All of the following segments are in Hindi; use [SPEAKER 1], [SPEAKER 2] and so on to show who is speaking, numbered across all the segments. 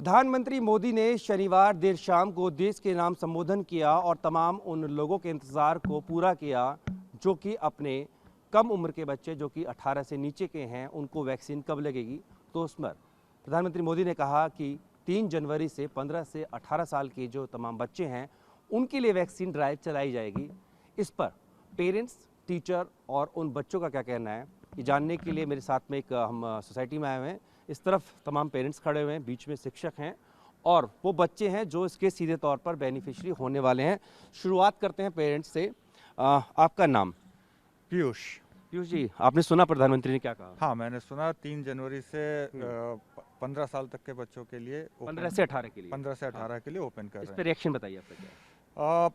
[SPEAKER 1] प्रधानमंत्री मोदी ने शनिवार देर शाम को देश के नाम संबोधन किया और तमाम उन लोगों के इंतज़ार को पूरा किया जो कि अपने कम उम्र के बच्चे जो कि 18 से नीचे के हैं उनको वैक्सीन कब लगेगी। तो उस पर प्रधानमंत्री मोदी ने कहा कि 3 जनवरी से 15 से 18 साल के जो तमाम बच्चे हैं उनके लिए वैक्सीन ड्राइव चलाई जाएगी। इस पर पेरेंट्स, टीचर और उन बच्चों का क्या कहना है ये जानने के लिए मेरे साथ में एक हम सोसाइटी में आए हुए हैं। इस तरफ तमाम पेरेंट्स खड़े हुए हैं, बीच में शिक्षक हैं और वो बच्चे हैं जो इसके सीधे तौर पर बेनिफिशियरी होने वाले हैं। शुरुआत करते हैं पेरेंट्स से। आपका नाम?
[SPEAKER 2] पीयूष।
[SPEAKER 1] पीयूष जी, आपने सुना प्रधानमंत्री ने क्या कहा?
[SPEAKER 2] हाँ, मैंने सुना 3 जनवरी से 15 साल तक के बच्चों के लिए
[SPEAKER 1] 15 से 18 के लिए
[SPEAKER 2] 15 से 18 के लिए ओपन कर
[SPEAKER 1] इस
[SPEAKER 2] रहे
[SPEAKER 1] पर रिएक्शन बताइए आपका क्या है?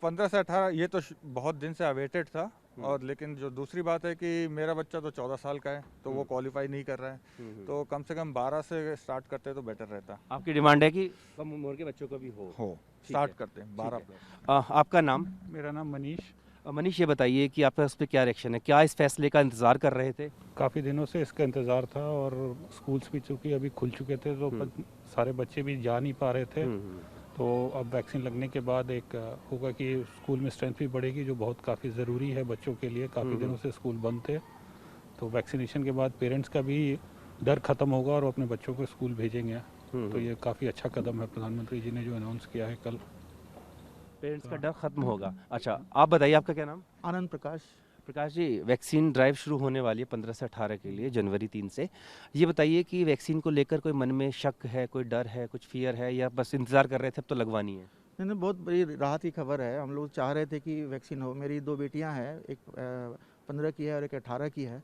[SPEAKER 2] 15 से 18 ये तो बहुत दिन से अवेटेड था। और लेकिन जो दूसरी बात है कि मेरा बच्चा तो 14 साल का है तो वो क्वालिफाई नहीं कर रहा है, तो कम से कम 12 से स्टार्ट करते तो बेटर रहता।
[SPEAKER 1] आपकी डिमांड है कि कम उम्र के बच्चों का भी हो
[SPEAKER 2] स्टार्ट करते हैं 12
[SPEAKER 1] प्लस। आपका नाम?
[SPEAKER 3] मेरा नाम मनीष।
[SPEAKER 1] मनीष, ये बताइए कि आपका इस पर क्या रिएक्शन है? क्या इस फैसले का इंतज़ार कर रहे थे?
[SPEAKER 3] काफ़ी दिनों से इसका इंतज़ार था और स्कूल्स भी चूँकि अभी खुल चुके थे तो सारे बच्चे भी जा नहीं पा रहे थे। तो अब वैक्सीन लगने के बाद एक होगा कि स्कूल में स्ट्रेंथ भी बढ़ेगी, जो बहुत काफ़ी ज़रूरी है बच्चों के लिए। काफ़ी दिनों से स्कूल बंद थे, तो वैक्सीनेशन के बाद पेरेंट्स का भी डर ख़त्म होगा और अपने बच्चों को स्कूल भेजेंगे। तो ये काफ़ी अच्छा कदम है प्रधानमंत्री जी ने जो अनाउंस किया है कल।
[SPEAKER 1] पेरेंट्स का डर खत्म होगा। अच्छा, आप बताइए, आपका क्या नाम?
[SPEAKER 4] आनंद प्रकाश।
[SPEAKER 1] प्रकाश जी, वैक्सीन ड्राइव शुरू होने वाली है 15 से 18 के लिए जनवरी 3 से। ये बताइए कि वैक्सीन को लेकर कोई मन में शक है, कोई डर है, कुछ फियर है या बस इंतज़ार कर रहे थे अब तो लगवानी है?
[SPEAKER 4] नहीं, बहुत बड़ी राहत की खबर है। हम लोग चाह रहे थे कि वैक्सीन हो। मेरी 2 बेटियां हैं, एक 15 की है और एक 18 की है।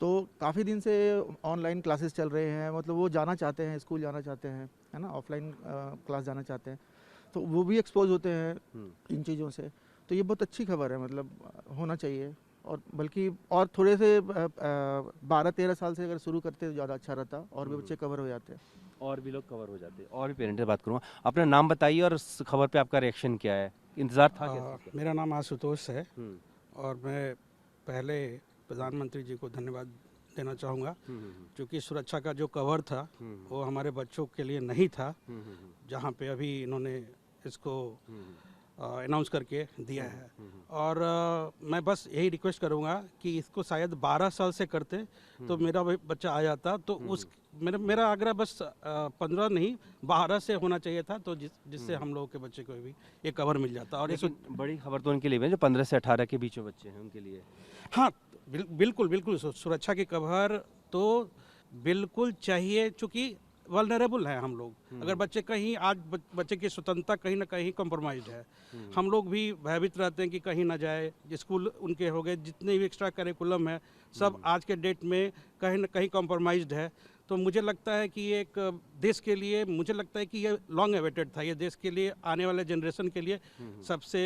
[SPEAKER 4] तो काफ़ी दिन से ऑनलाइन क्लासेस चल रहे हैं, मतलब वो जाना चाहते हैं, स्कूल जाना चाहते हैं, है ना, ऑफलाइन क्लास जाना चाहते हैं, तो वो भी एक्सपोज होते हैं इन चीज़ों से। तो ये बहुत अच्छी खबर है, मतलब होना चाहिए। और बल्कि और थोड़े से 12-13 साल से अगर शुरू करते तो ज़्यादा अच्छा रहता और भी बच्चे कवर हो जाते।
[SPEAKER 1] और भी लोग कवर हो जाते। और भी पेरेंट्स से बात करूँगा। अपना नाम बताइए और इस खबर पे आपका रिएक्शन क्या है? इंतज़ार था क्या?
[SPEAKER 5] मेरा नाम आशुतोष है और मैं पहले प्रधानमंत्री जी को धन्यवाद देना चाहूँगा, क्योंकि सुरक्षा का जो कवर था वो हमारे बच्चों के लिए नहीं था, जहाँ पे अभी इन्होंने इसको अनाउंस करके दिया है। और मैं बस यही रिक्वेस्ट करूँगा कि इसको शायद 12 साल से करते तो मेरा बच्चा आ जाता, तो उस मेरा आग्रह बस 15 नहीं 12 से होना चाहिए था, तो जिससे हम लोगों के बच्चे को भी ये कवर मिल जाता। और ये
[SPEAKER 1] बड़ी खबर तो उनके लिए है जो 15 से 18 के बीच में बच्चे हैं उनके लिए।
[SPEAKER 5] हाँ, बिल्कुल सुरक्षा की कवर तो बिल्कुल चाहिए, चूँकि वल्नरेबल है हम लोग। अगर बच्चे कहीं आज बच्चे की स्वतंत्रता कहीं ना कहीं कॉम्प्रोमाइज़ है, हम लोग भी भयभीत रहते हैं कि कहीं ना जाए। स्कूल उनके हो गए, जितने भी एक्स्ट्रा करिकुलम है सब आज के डेट में कहीं ना कहीं कॉम्प्रोमाइज़्ड है। तो मुझे लगता है कि ये एक देश के लिए, मुझे लगता है कि ये लॉन्ग अवेटेड था, ये देश के लिए, आने वाले जनरेशन के लिए सबसे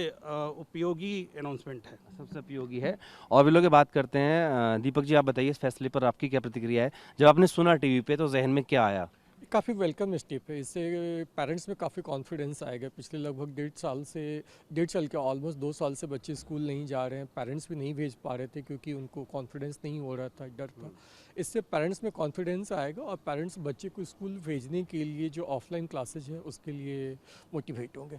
[SPEAKER 5] उपयोगी अनाउंसमेंट है,
[SPEAKER 1] सबसे उपयोगी है। और भी लोग बात करते हैं। दीपक जी, आप बताइए इस फैसले पर आपकी क्या प्रतिक्रिया है? जब आपने सुना टीवी पे तो जहन में क्या आया?
[SPEAKER 6] काफ़ी वेलकम स्टेप है। इससे पेरेंट्स में काफ़ी कॉन्फिडेंस आएगा। पिछले लगभग 1.5 साल के ऑलमोस्ट 2 साल से बच्चे स्कूल नहीं जा रहे हैं, पेरेंट्स भी नहीं भेज पा रहे थे क्योंकि उनको कॉन्फिडेंस नहीं हो रहा था, डर था। इससे पेरेंट्स में कॉन्फिडेंस आएगा और पेरेंट्स बच्चे को स्कूल भेजने के लिए जो ऑफलाइन क्लासेज है उसके लिए मोटिवेट होंगे।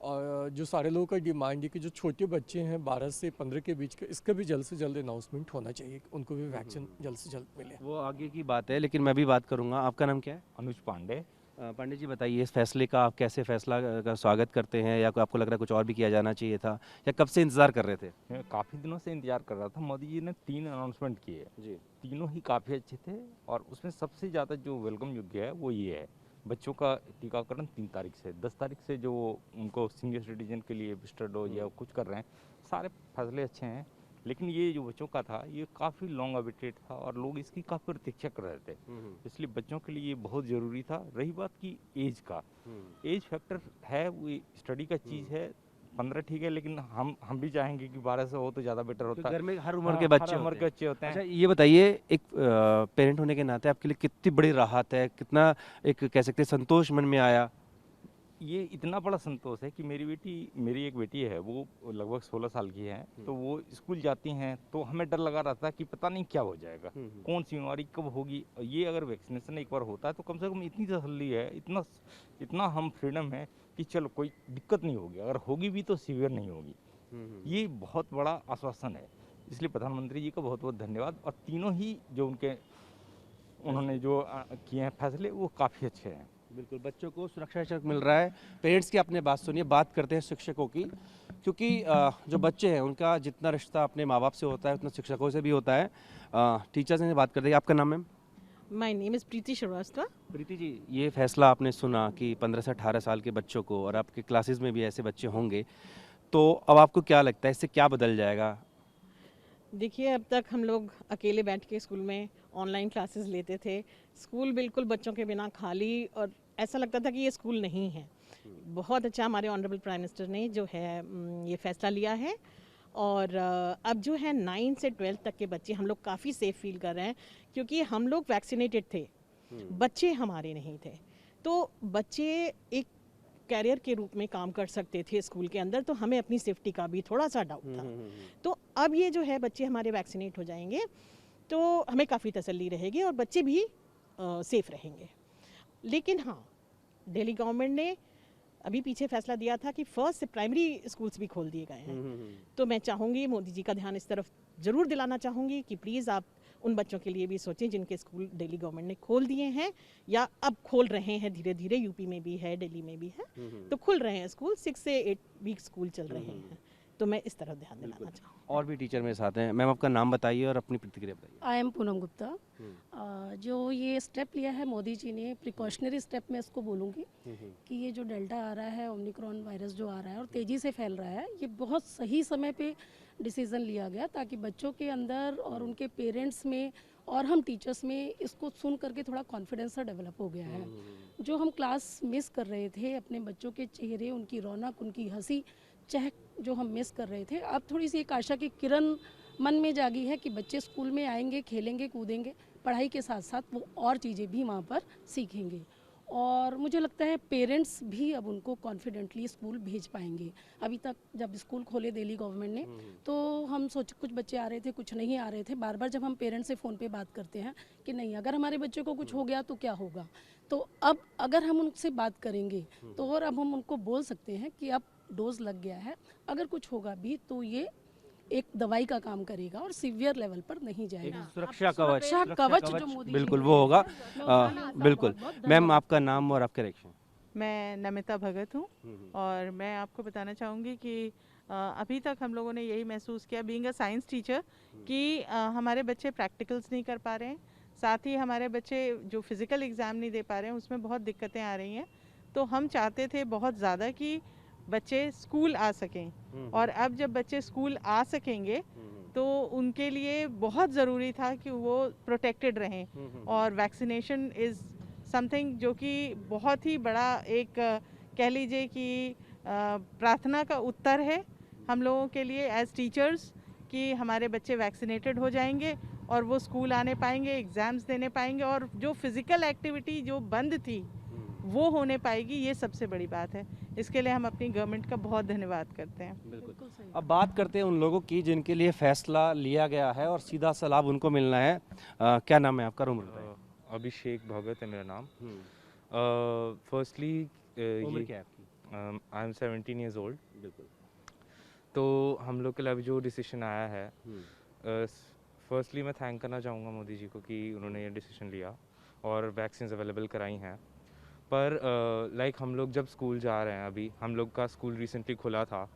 [SPEAKER 6] और जो सारे लोगों का डिमांड है कि जो छोटे बच्चे हैं 12 से 15 के बीच का, इसका भी जल्द से जल्द अनाउंसमेंट होना चाहिए, उनको भी वैक्सीन जल्द से जल्द मिले।
[SPEAKER 1] वो आगे की बात है, लेकिन मैं भी बात करूँगा। आपका नाम क्या है?
[SPEAKER 7] अनुज पांडे।
[SPEAKER 1] पांडे जी, बताइए इस फैसले का आप कैसे फैसला का स्वागत करते हैं, या आपको लग रहा है कुछ और भी किया जाना चाहिए था, या कब से इंतज़ार कर रहे थे?
[SPEAKER 7] मैं काफ़ी दिनों से इंतजार कर रहा था। मोदी जी ने 3 अनाउंसमेंट किए जी, तीनों ही काफ़ी अच्छे थे और उसमें सबसे ज़्यादा जो वेलकम योग्य है वो ये है, बच्चों का टीकाकरण 3 तारीख से 10 तारीख से जो उनको सीनियर सिटीजन के लिए बूस्टर डोज या कुछ कर रहे हैं, सारे फैसले अच्छे हैं। लेकिन ये जो बच्चों का था ये काफ़ी लॉन्ग अवेटेड था और लोग इसकी काफ़ी प्रतीक्षा कर रहे थे, इसलिए बच्चों के लिए ये बहुत ज़रूरी था। रही बात की एज का, एज फैक्टर है, वो स्टडी का चीज़ है। 15 ठीक है, लेकिन हम भी चाहेंगे कि 12 से हो तो ज़्यादा बेटर होता है।
[SPEAKER 1] घर में हर उम्र के बच्चे
[SPEAKER 7] होते हैं।
[SPEAKER 1] अच्छा, ये बताइए एक पेरेंट होने के नाते आपके लिए कितनी बड़ी राहत है, कितना एक कह सकते हैं संतोष मन में आया?
[SPEAKER 7] ये इतना बड़ा संतोष है कि मेरी एक बेटी है, वो लगभग 16 साल की है, तो वो स्कूल जाती हैं तो हमें डर लगा रहता है कि पता नहीं क्या हो जाएगा, कौन सी बीमारी कब होगी। ये अगर वैक्सीनेशन एक बार होता है तो कम से कम इतनी तसल्ली है, इतना हम फ्रीडम है कि चलो कोई दिक्कत नहीं होगी, अगर होगी भी तो सीवियर नहीं होगी। ये बहुत बड़ा आश्वासन है, इसलिए प्रधानमंत्री जी का बहुत बहुत धन्यवाद। और तीनों ही जो उन्होंने जो किए हैं फैसले वो काफ़ी अच्छे हैं।
[SPEAKER 1] बिल्कुल, बच्चों को सुरक्षा मिल रहा है। पेरेंट्स की अपने बात सुनिए, बात करते हैं शिक्षकों की, क्योंकि जो बच्चे हैं उनका जितना रिश्ता अपने माँ बाप से होता है उतना शिक्षकों से भी होता है। टीचर से बात करते हैं। आपका नाम मैम?
[SPEAKER 8] माय नेम इज़ प्रीति श्रीवास्तव।
[SPEAKER 1] प्रीति जी, ये फैसला आपने सुना कि 15 से 18 साल के बच्चों को, और आपके क्लासेस में भी ऐसे बच्चे होंगे, तो अब आपको क्या लगता है इससे क्या बदल जाएगा?
[SPEAKER 8] देखिए, अब तक हम लोग अकेले बैठ के स्कूल में ऑनलाइन क्लासेस लेते थे। स्कूल बिल्कुल बच्चों के बिना खाली, और ऐसा लगता था कि ये स्कूल नहीं है। बहुत अच्छा हमारे ऑनरेबल प्राइम मिनिस्टर ने जो है ये फैसला लिया है। और अब जो है 9 से 12 तक के बच्चे हम लोग काफ़ी सेफ फील कर रहे हैं, क्योंकि हम लोग वैक्सीनेटेड थे, बच्चे हमारे नहीं थे। तो बच्चे एक कैरियर के रूप में काम कर सकते थे स्कूल के अंदर, तो हमें अपनी सेफ्टी का भी थोड़ा सा डाउट था। तो अब ये जो है बच्चे हमारे वैक्सीनेट हो जाएंगे तो हमें काफ़ी तसल्ली रहेगी और बच्चे भी सेफ रहेंगे। लेकिन हाँ, दिल्ली गवर्नमेंट ने अभी पीछे फैसला दिया था कि 1 से प्राइमरी स्कूल्स भी खोल दिए गए हैं। तो मैं चाहूँगी, मोदी जी का ध्यान इस तरफ ज़रूर दिलाना चाहूँगी कि प्लीज़ आप उन बच्चों के लिए भी सोचें जिनके स्कूल दिल्ली गवर्नमेंट ने खोल दिए हैं या अब खोल रहे हैं धीरे धीरे। यूपी में भी है, दिल्ली में भी है, तो खुल रहे हैं स्कूल। 6 से 8 वीक स्कूल चल रहे हैं, तो मैं इस तरफ ध्यान दिलाना चाहूँगी।
[SPEAKER 1] और भी टीचर मेरे साथ हैं। मैम, आपका नाम बताइए और अपनी प्रतिक्रिया बताइए।
[SPEAKER 9] I am Poonam Gupta. जो ये स्टेप लिया है मोदी जी ने, प्रिकॉशनरी स्टेप मैं इसको बोलूँगी कि ये जो डेल्टा आ रहा है, ओमिक्रॉन वायरस जो आ रहा है और तेज़ी से फैल रहा है, ये बहुत सही समय पे डिसीज़न लिया गया ताकि बच्चों के अंदर और उनके पेरेंट्स में और हम टीचर्स में इसको सुन करके थोड़ा कॉन्फिडेंस सा डेवलप हो गया है। जो हम क्लास मिस कर रहे थे, अपने बच्चों के चेहरे, उनकी रौनक, उनकी हंसी, चहक जो हम मिस कर रहे थे, अब थोड़ी सी एक आशा की किरण मन में जागी है कि बच्चे स्कूल में आएंगे, खेलेंगे, कूदेंगे, पढ़ाई के साथ साथ वो और चीज़ें भी वहाँ पर सीखेंगे। और मुझे लगता है पेरेंट्स भी अब उनको कॉन्फिडेंटली स्कूल भेज पाएंगे। अभी तक जब स्कूल खोले दिल्ली गवर्नमेंट ने, तो हम सोच कुछ बच्चे आ रहे थे, कुछ नहीं आ रहे थे। बार बार जब हम पेरेंट्स से फ़ोन पे बात करते हैं कि नहीं, अगर हमारे बच्चे को कुछ हो गया तो क्या होगा, तो अब अगर हम उनसे बात करेंगे तो और अब हम उनको बोल सकते हैं कि अब डोज लग गया है, अगर कुछ होगा भी तो ये एक दवाई का काम करेगा और सीवियर लेवल पर नहीं जाएगा।
[SPEAKER 1] सुरक्षा कवच
[SPEAKER 9] जो मोदी
[SPEAKER 1] बिल्कुल वो होगा। बिल्कुल। मैम, आपका नाम और आपका रिएक्शन?
[SPEAKER 10] मैं नमिता भगत हूँ और मैं आपको बताना चाहूँगी कि अभी तक हम लोगों ने यही महसूस किया, बीइंग अ साइंस टीचर, कि हमारे बच्चे प्रैक्टिकल्स नहीं कर पा रहे हैं, साथ ही हमारे बच्चे जो फिज़िकल एग्ज़ाम नहीं दे पा रहे हैं, उसमें बहुत दिक्कतें आ रही हैं। तो हम चाहते थे बहुत ज़्यादा कि बच्चे स्कूल आ सकें, और अब जब बच्चे स्कूल आ सकेंगे तो उनके लिए बहुत ज़रूरी था कि वो प्रोटेक्टेड रहें। और वैक्सीनेशन इज़ समथिंग जो कि बहुत ही बड़ा एक कह लीजिए कि प्रार्थना का उत्तर है हम लोगों के लिए एज टीचर्स, कि हमारे बच्चे वैक्सीनेटेड हो जाएंगे और वो स्कूल आने पाएंगे, एग्ज़ाम्स देने पाएंगे, और जो फिज़िकल एक्टिविटी जो बंद थी वो होने पाएगी। ये सबसे बड़ी बात है। इसके लिए हम अपनी गवर्नमेंट का बहुत धन्यवाद करते हैं।
[SPEAKER 1] बिल्कुल। अब बात करते हैं उन लोगों की जिनके लिए फैसला लिया गया है और सीधा सा लाभ उनको मिलना है। क्या नाम है आपका? उम्र बताइए।
[SPEAKER 11] अभिषेक भगत है मेरा नाम। फर्स्टली
[SPEAKER 1] उम्र क्या है आपकी?
[SPEAKER 11] I am 17 years old.
[SPEAKER 1] बिल्कुल।
[SPEAKER 11] तो हम लोग के लिए अभी जो डिसीजन आया है, फर्स्टली मैं थैंक करना चाहूँगा मोदी जी को कि उन्होंने ये डिसीजन लिया और वैक्सीन अवेलेबल कराई हैं। पर लाइक हम लोग जब स्कूल जा रहे हैं, अभी हम लोग का स्कूल रिसेंटली खुला था,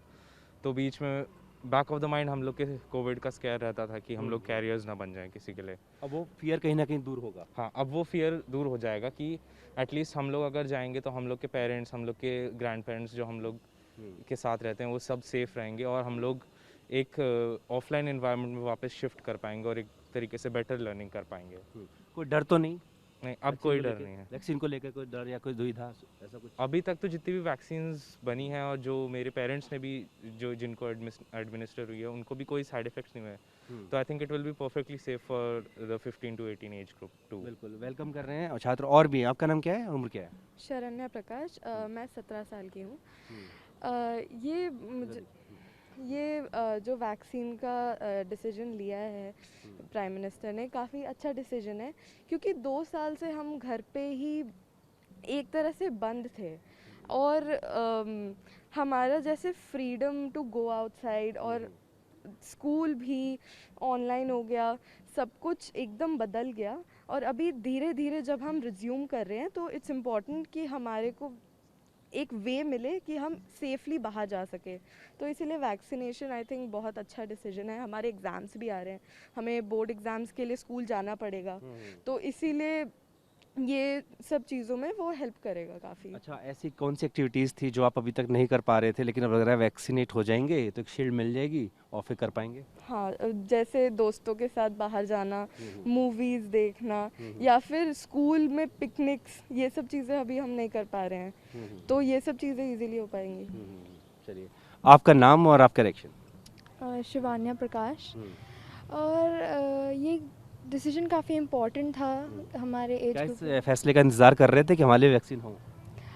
[SPEAKER 11] तो बीच में बैक ऑफ द माइंड हम लोग के कोविड का स्कैर रहता था कि हम लोग कैरियर्स ना बन जाएं किसी के लिए।
[SPEAKER 1] अब वो फियर कहीं ना कहीं दूर होगा।
[SPEAKER 11] हाँ, अब वो फियर दूर हो जाएगा कि एटलीस्ट हम लोग अगर जाएंगे तो हम लोग के पेरेंट्स, हम लोग के ग्रैंड पेरेंट्स जो हम लोग के साथ रहते हैं, वो सब सेफ रहेंगे और हम लोग एक ऑफलाइन एनवायरनमेंट में वापस शिफ्ट कर पाएंगे और एक तरीके से बेटर लर्निंग कर पाएंगे।
[SPEAKER 1] कोई डर तो नहीं?
[SPEAKER 11] नहीं, अब कोई डर नहीं है।
[SPEAKER 1] वैक्सीन को लेकर कोई डर या कोई दुविधा ऐसा कुछ?
[SPEAKER 11] अभी तक तो जितनी भी वैक्सीन्स बनी हैं और जो मेरे पेरेंट्स ने भी जो जिनको एडमिनिस्टर हुई है उनको भी कोई साइड इफेक्ट्स नहीं हुए, तो I think it will be perfectly safe for the 15 to 18 age group too.
[SPEAKER 1] बिल्कुल वेलकम कर रहे हैं। और छात्र और भी हैं। आपका नाम क्या है, उम्र क्या है?
[SPEAKER 12] शरण्या प्रकाश, मैं 17 साल की हूँ। ये जो वैक्सीन का डिसीजन लिया है प्राइम मिनिस्टर ने, काफ़ी अच्छा डिसीजन है, क्योंकि 2 साल से हम घर पे ही एक तरह से बंद थे और हमारा जैसे फ्रीडम टू गो आउटसाइड और स्कूल भी ऑनलाइन हो गया, सब कुछ एकदम बदल गया। और अभी धीरे धीरे जब हम रिज्यूम कर रहे हैं तो इट्स इम्पॉर्टेंट कि हमारे को एक वे मिले कि हम सेफली बाहर जा सके। तो इसीलिए वैक्सीनेशन आई थिंक बहुत अच्छा डिसीजन है। हमारे एग्ज़ाम्स भी आ रहे हैं, हमें बोर्ड एग्ज़ाम्स के लिए स्कूल जाना पड़ेगा, तो इसीलिए ये सब चीज़ों में वो हेल्प करेगा काफ़ी।
[SPEAKER 1] अच्छा, ऐसी कौन सी एक्टिविटीज़ थी जो आप अभी तक नहीं कर पा रहे थे, लेकिन अब अगर वैक्सीनेट हो जाएंगे तो एक शील्ड मिल जाएगी और फिर कर पाएंगे?
[SPEAKER 12] हाँ, जैसे दोस्तों के साथ बाहर जाना, मूवीज़ देखना या फिर स्कूल में पिकनिक्स, ये सब चीज़ें अभी हम नहीं कर पा रहे हैं, तो ये सब चीज़ें इजीली हो पाएंगी।
[SPEAKER 1] चलिए, आपका नाम और आपका रिएक्शन?
[SPEAKER 13] शिवान्या प्रकाश। और ये डिसीजन काफ़ी इम्पोर्टेंट था हमारे एज ग्रुप।
[SPEAKER 1] इस फैसले का इंतज़ार कर रहे थे कि हमारे लिए वैक्सीन हो?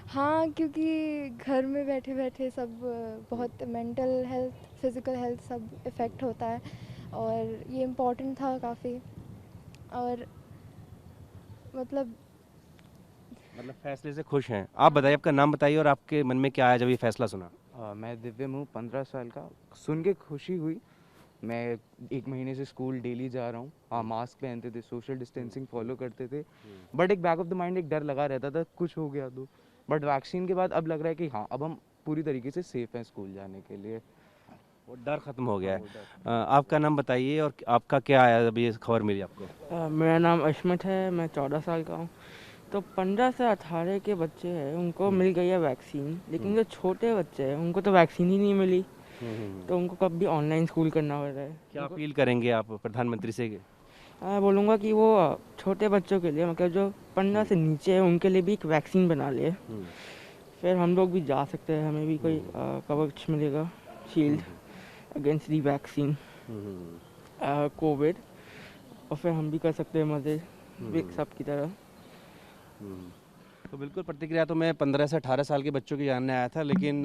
[SPEAKER 13] हाँ, क्योंकि घर में बैठे बैठे सब बहुत मेंटल हेल्थ, फिज़िकल हेल्थ सब इफ़ेक्ट होता है और ये इम्पोर्टेंट था काफ़ी। और मतलब
[SPEAKER 1] फैसले से खुश हैं। आप बताइए, आपका नाम बताइए और आपके मन में क्या आया जब ये फैसला सुना?
[SPEAKER 14] मैं दिव्यम हूँ, 15 साल का। सुन के खुशी हुई। मैं 1 महीने से स्कूल डेली जा रहा हूँ। हाँ, मास्क पहनते थे, सोशल डिस्टेंसिंग फॉलो करते थे, बट एक बैक ऑफ द माइंड एक डर लगा रहता था कुछ हो गया तो। बट वैक्सीन के बाद अब लग रहा है कि हाँ, अब हम पूरी तरीके से सेफ हैं स्कूल जाने के लिए।
[SPEAKER 1] वो डर खत्म हो गया है। आपका नाम बताइए और आपका क्या आया जब ये खबर मिली आपको?
[SPEAKER 15] मेरा नाम अश्मित है, मैं 14 साल का हूँ। तो 15 से 18 के बच्चे हैं उनको मिल गई है वैक्सीन, लेकिन जो छोटे बच्चे हैं उनको तो वैक्सीन ही नहीं मिली, तो उनको कब भी ऑनलाइन स्कूल करना पड़ रहा है।
[SPEAKER 1] क्या अपील करेंगे आप प्रधानमंत्री से?
[SPEAKER 15] बोलूँगा कि वो छोटे बच्चों के लिए, मतलब जो 15 से नीचे है उनके लिए भी एक वैक्सीन बना ले, फिर हम लोग भी जा सकते हैं, हमें भी कोई कवच मिलेगा, shield against the vaccine Covid, और फिर हम भी कर सकते हैं मज़े सब की तरह।
[SPEAKER 1] तो बिल्कुल प्रतिक्रिया तो मैं 15 से 18 साल के बच्चों की जानने आया था, लेकिन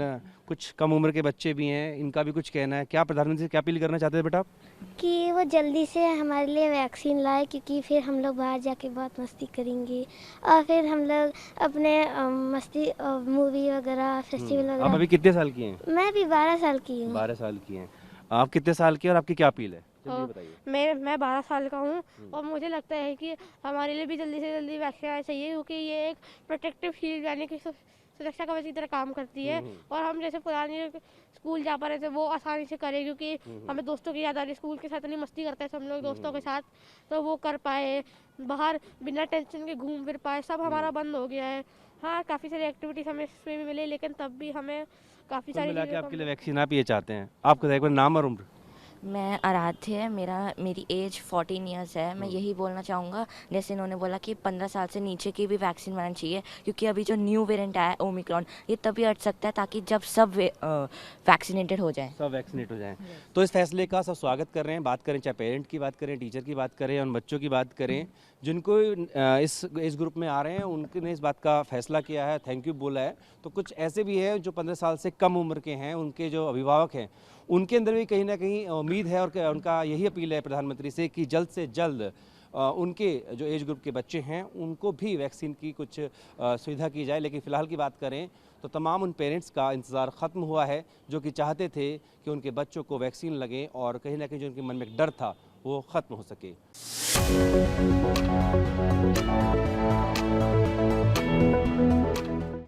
[SPEAKER 1] कुछ कम उम्र के बच्चे भी हैं, इनका भी कुछ कहना है। क्या प्रधानमंत्री से क्या अपील करना चाहते थे बेटा आप?
[SPEAKER 16] कि वो जल्दी से हमारे लिए वैक्सीन लाए, क्योंकि फिर हम लोग बाहर जाके बहुत मस्ती करेंगे और फिर हम लोग अपने मस्ती मूवी वगैरह, फेस्टिवल वगैरह।
[SPEAKER 1] आप अभी कितने साल की हैं?
[SPEAKER 16] मैं भी 12 साल की हूँ।
[SPEAKER 1] 12 साल की हैं। आप कितने साल की और आपकी क्या अपील है?
[SPEAKER 17] मैं 12 साल का हूँ और मुझे लगता है कि हमारे लिए भी जल्दी से जल्दी वैक्सीन आना चाहिए, क्योंकि ये एक प्रोटेक्टिव शील्ड यानी कि सुरक्षा कवच की तरह काम करती है। और हम जैसे पुराने स्कूल जा पा रहे थे वो आसानी से करें, क्योंकि हमें दोस्तों की याद आ रही, स्कूल के साथ इतनी मस्ती करते हैं हम लोग दोस्तों के साथ, तो वो कर पाए, बाहर बिना टेंशन के घूम फिर पाए। सब हमारा बंद हो गया है। हाँ, काफ़ी सारी एक्टिविटीज़ हमें इसमें भी मिले, लेकिन तब भी हमें काफ़ी सारी चीज़ें
[SPEAKER 1] आपके लिए वैक्सीन आप ये चाहते हैं। आपका एक बार नाम और उम्र?
[SPEAKER 18] मैं आराध्य है, मेरी एज 14 इयर्स है। मैं यही बोलना चाहूँगा, जैसे इन्होंने बोला कि 15 साल से नीचे की भी वैक्सीन बनानी चाहिए, क्योंकि अभी जो न्यू वेरिएंट आया है ओमिक्रॉन, ये तभी अट सकता है ताकि जब सब वैक्सीनेटेड हो जाए,
[SPEAKER 1] सब वैक्सीनेट हो जाएं। तो इस फैसले का सब स्वागत कर रहे हैं। बात करें चाहे पेरेंट की बात करें, टीचर की बात करें और बच्चों की बात करें, जिनको इस ग्रुप में आ रहे हैं, उनने इस बात का फैसला किया है, थैंक यू बोला है। तो कुछ ऐसे भी हैं जो 15 साल से कम उम्र के हैं, उनके जो अभिभावक हैं उनके अंदर भी कहीं ना कहीं उम्मीद है और उनका यही अपील है प्रधानमंत्री से कि जल्द से जल्द उनके जो एज ग्रुप के बच्चे हैं उनको भी वैक्सीन की कुछ सुविधा की जाए। लेकिन फ़िलहाल की बात करें तो तमाम उन पेरेंट्स का इंतज़ार ख़त्म हुआ है जो कि चाहते थे कि उनके बच्चों को वैक्सीन लगे और कहीं ना कहीं जो उनके मन में एक डर था वो ख़त्म हो सके।